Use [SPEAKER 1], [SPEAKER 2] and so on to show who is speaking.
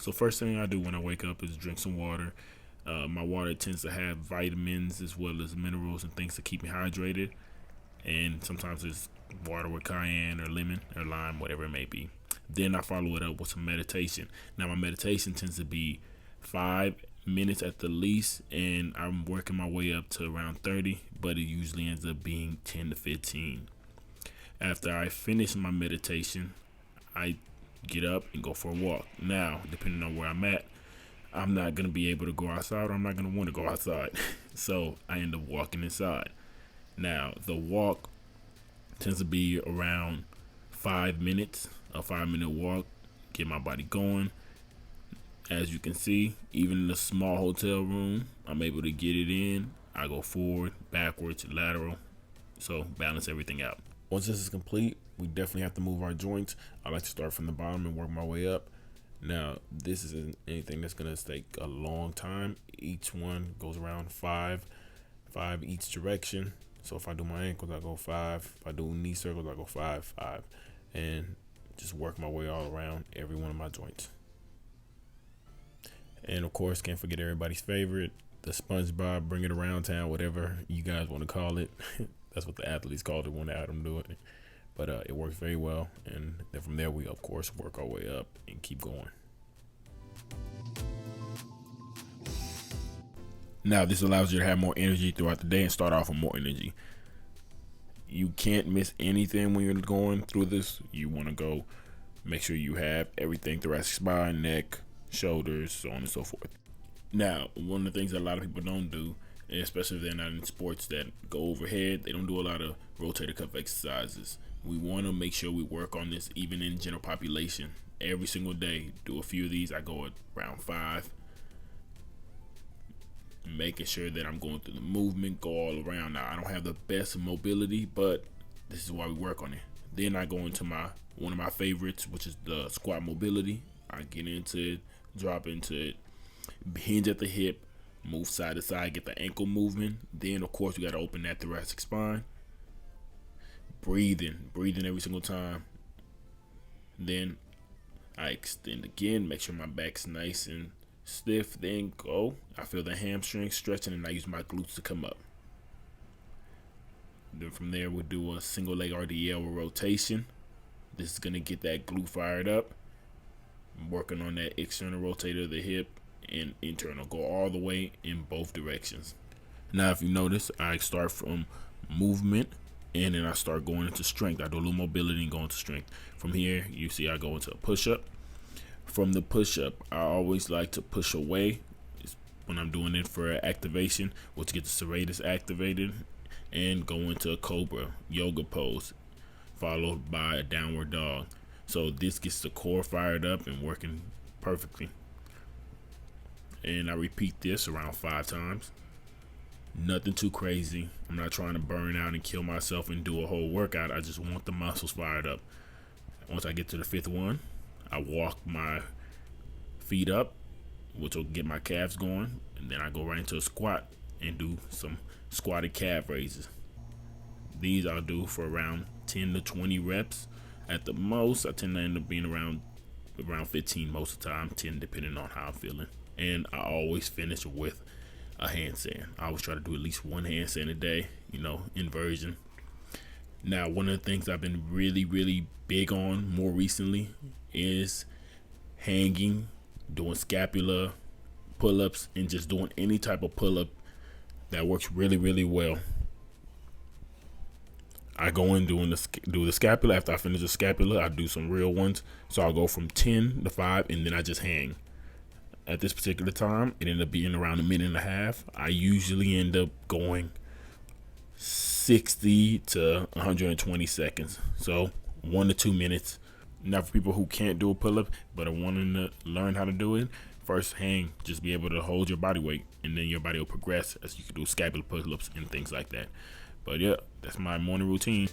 [SPEAKER 1] So first thing I do when I wake up is drink some water. My water tends to have vitamins as well as minerals and things to keep me hydrated. And sometimes it's water with cayenne or lemon or lime, whatever it may be. Then I follow it up with some meditation. Now my meditation tends to be 5 minutes at the least, and I'm working my way up to around 30, but it usually ends up being 10 to 15. After I finish my meditation, I get up and go for a walk. Now, depending on where I'm at, I'm not going to be able to go outside, or I'm not going to want to go outside. So I end up walking inside. Now, the walk tends to be around 5 minutes, a 5-minute walk, get my body going. As you can see, even in a small hotel room, I'm able to get it in. I go forward, backwards, lateral, so balance everything out. Once this is complete, we definitely have to move our joints. I like to start from the bottom and work my way up. Now, this isn't anything that's going to take a long time. Each one goes around 5 each direction. So if I do my ankles, I go 5. If I do knee circles, I go 5, 5. And just work my way all around every one of my joints. And of course, can't forget everybody's favorite, the SpongeBob Bring It Around Town, whatever you guys want to call it. That's what the athletes called it when they had them do it. But it works very well. And then from there, we, of course, work our way up and keep going. Now, this allows you to have more energy throughout the day and start off with more energy. You can't miss anything when you're going through this. You want to go make sure you have everything: thoracic spine, neck, shoulders, so on and so forth. Now, one of the things that a lot of people don't do, especially if they're not in sports that go overhead, they don't do a lot of rotator cuff exercises. We want to make sure we work on this even in general population. Every single day, do a few of these. I go at around 5. Making sure that I'm going through the movement, go all around. Now, I don't have the best mobility, but this is why we work on it. Then I go into one of my favorites, which is the squat mobility. I get into it, drop into it, hinge at the hip, move side to side, get the ankle moving. Then, of course, you got to open that thoracic spine. Breathing every single time. Then I extend again, make sure my back's nice and stiff. Then go. I feel the hamstring stretching, and I use my glutes to come up. Then from there, we'll do a single leg RDL rotation. This is going to get that glute fired up. I'm working on that external rotator of the hip and internal. Go all the way in both directions. Now, if you notice, I start from movement and then I start going into strength. I do a little mobility and go into strength. From here, you see I go into a push-up. From the push-up, I always like to push away when I'm doing it for activation, which gets the serratus activated, and go into a cobra yoga pose, followed by a downward dog. So this gets the core fired up and working perfectly. And I repeat this around 5 times. Nothing too crazy. I'm not trying to burn out and kill myself and do a whole workout. I just want the muscles fired up. Once I get to the 5th one, I walk my feet up, which will get my calves going. And then I go right into a squat and do some squatted calf raises. These I'll do for around 10 to 20 reps. At the most, I tend to end up being around 15 most of the time, 10 depending on how I'm feeling. And I always finish with a handstand. I always try to do at least one handstand a day, inversion. Now, one of the things I've been really, really big on more recently is hanging, doing scapula pull-ups, and just doing any type of pull-up that works really, really well. I go in do the scapula. After I finish the scapula, I do some real ones. So I'll go from 10 to 5, and then I just hang. At this particular time, it ended up being around 1.5 minutes. I usually end up going 60 to 120 seconds. So 1 to 2 minutes. Now, for people who can't do a pull-up but are wanting to learn how to do it, first hang, just be able to hold your body weight, and then your body will progress as you can do scapular pull-ups and things like that. But yeah, that's my morning routine.